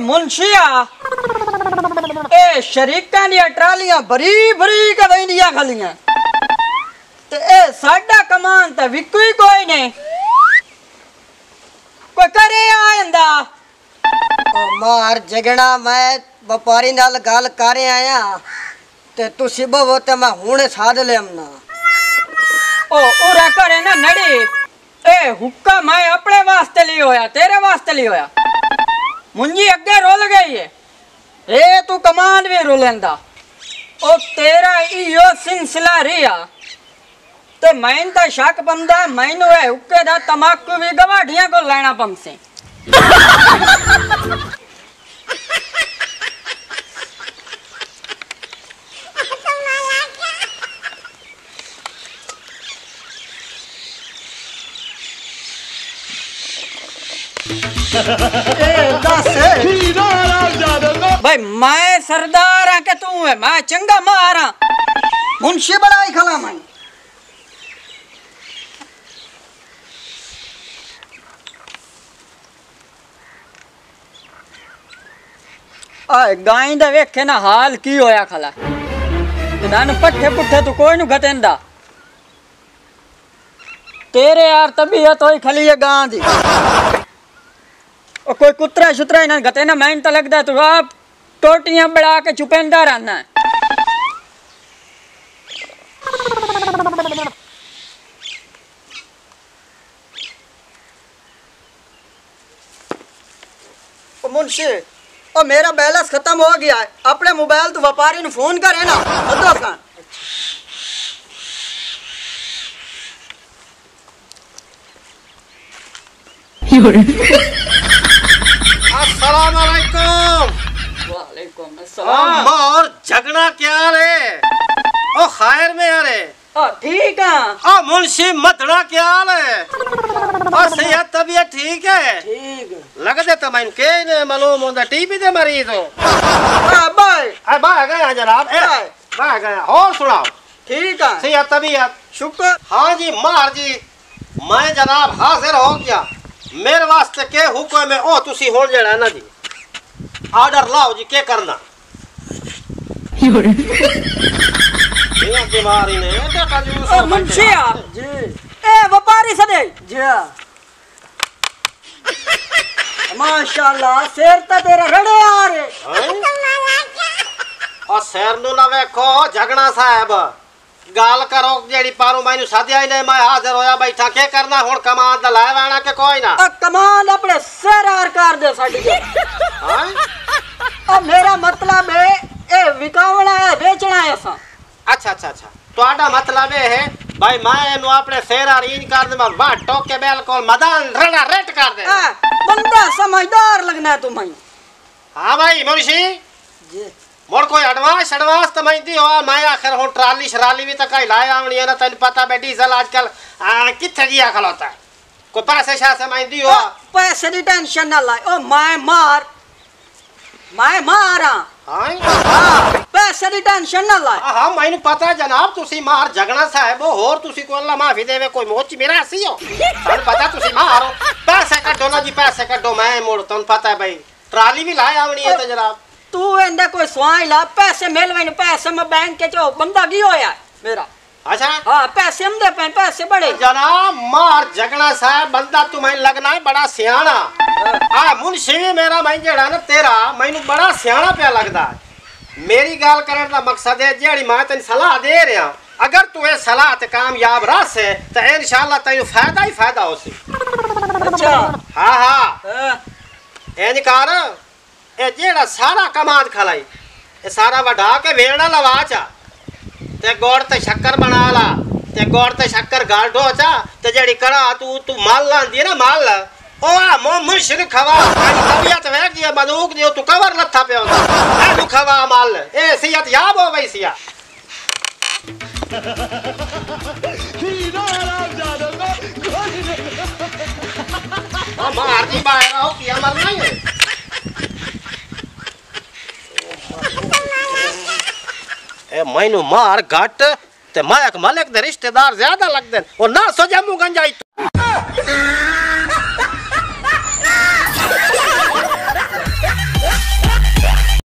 मुंशिया ए शरीका दी ट्रालियां भरी भरी के वेंदियां खालियां ते ए साडा कमान ते विकू ही कोई नहीं कोई करे आंदा ओ मार जगना मैं व्यापारी नाल गल कर आया ते तुसी बवो ते मैं हुणे साध लेमना ओ उरा करे ना नड़ी ए हुक्का मैं अपने वास्ते ली होया तेरे वास्ते ली होया मुंजी अगे रोल गई है ए तू कमान भी रोलेंदा ओ तेरा इयो सिलसिला रिया ते मैन ता शक पंदा मैनू है हुक्के दा तमाकू भी गवाड़ियां को लेना पमसे भाई मैं सरदार हाँ के तू है मैं चंगा मारा मुंशी बनाई खला मैं गाय दा वेखे ना हाल की होया खला नान पट्ठे पुट्ठे तू कोई नु घटेंदा तेरे यार तबीयत होई खली है गां दी और कोई कुतरा शुतरा इन्हें गते ना मैंने तो लगता तू आप टोटियां बढ़ा के चुपेंदा रहना है ओ मुंशी ओ मेरा बैलेंस खत्म हो गया है अपने मोबाइल तो व्यापारी ने फोन करे ना बता सा अस्सलाम वालेकुम। वालेकुम अस्सलाम। और झगड़ा क्या रे ओ खैर में यारे ठीक है ओ मुंशी मदड़ा क्या है और सेहत तबीयत ठीक है ठीक लग दे तो मैं के ने मालूम होंदा टीबी दे मरीज हो भाई आ बा गया जनाब ए बा गया और सुनाओ ठीक है सेहत तबीयत शुक्र हाँ जी मार जी मैं जनाब हाजिर हो गया मेरे वास्ते के हुक्म में ओ तुसी होल जड़ा ना जी ऑर्डर लाओ जी के करना ये बीमारी ने देखा जी ओ मुंशिया जी ए व्यापारी सदे जी माशाल्लाह शेर तो तेरा रड़े आ रे और शेर नु ना वेखो झगड़ा साहब गाल करो जेड़ी पारू मैनू सादिया ही नहीं मैं हाजिर होया बैठा के करना हुन कमान दा लाए वाना के कोई ना कमान अपने सिर आर कर दे साडी हां अब मेरा मतलब है ए विकावना है बेचना है सा अच्छा अच्छा अच्छा तोड़ा मतलब है भाई मैं नु अपने शेर आर इन कर दे मैं बा टोक के बिल्कुल मैदान रड़ा रेट कर दे बंदा समझदार लगना है तुम्हें हां भाई मुंशी जी मोर कोई एडवांस तो मैं दी हो मैं आखिर हो ट्राली शराली भी तक लाया आवनी है ना तन पता बे डीजल आजकल किथे गया खलोता है कोई पैसे शाह से मैं दी हो पैसे की टेंशन ना लाए ओ मैं मारा हां पैसे की टेंशन ना लाए हां मैंने पता जनाब तुसी मार झगड़ा साहब हो और तुसी को अल्लाह माफी देवे कोई मोच मेरा सी हो तन पता तुसी मार हो पैसे कटो ना जी पैसे कटो मैं मोड़ तन पता है भाई ट्राली भी लाया आवनी है तो जनाब तू इंदा कोई स्वाई ला पैसे मिलवे पैसे मैं बैंक के चो बंदा की होया मेरा अच्छा हां पैसे हम दे पैसे बड़े जनाब मार झगड़ा साहब बंदा तुम्हें लगना है बड़ा सियाना आ मुंशी भी मेरा मैं जेड़ा ना तेरा मैनू बड़ा सियाना पे लगदा है मेरी गाल करने का मकसद है जेड़ी मैं तेन सलाह दे रहा अगर तू ये सलाह ते कामयाब रह से तो इंशाल्लाह तेन फायदा ही फायदा हो सी अच्छा हां हां एन कर ए जेड़ा सारा कमाद खलाई ए सारा वढा के वेलना लवा चा ते गोड़ ते शक्कर बना ला ते गोड़ ते शक्कर गाल ढो चा ते जेड़ी कड़ा तू माल लांदी ना माल ओ आ मुंशी खवा तबीयत वेख दिया बंदूक दियो तू कवर लथा पे होंदा ए तू खवा माल ए सियत याब हो वई सिया मार दी बाहर आओ किया मर नहीं है ए मैनू मार घट ते मायक मलिक दे रिश्तेदार ज्यादा लगदे और ना सो जम्मू गंजाई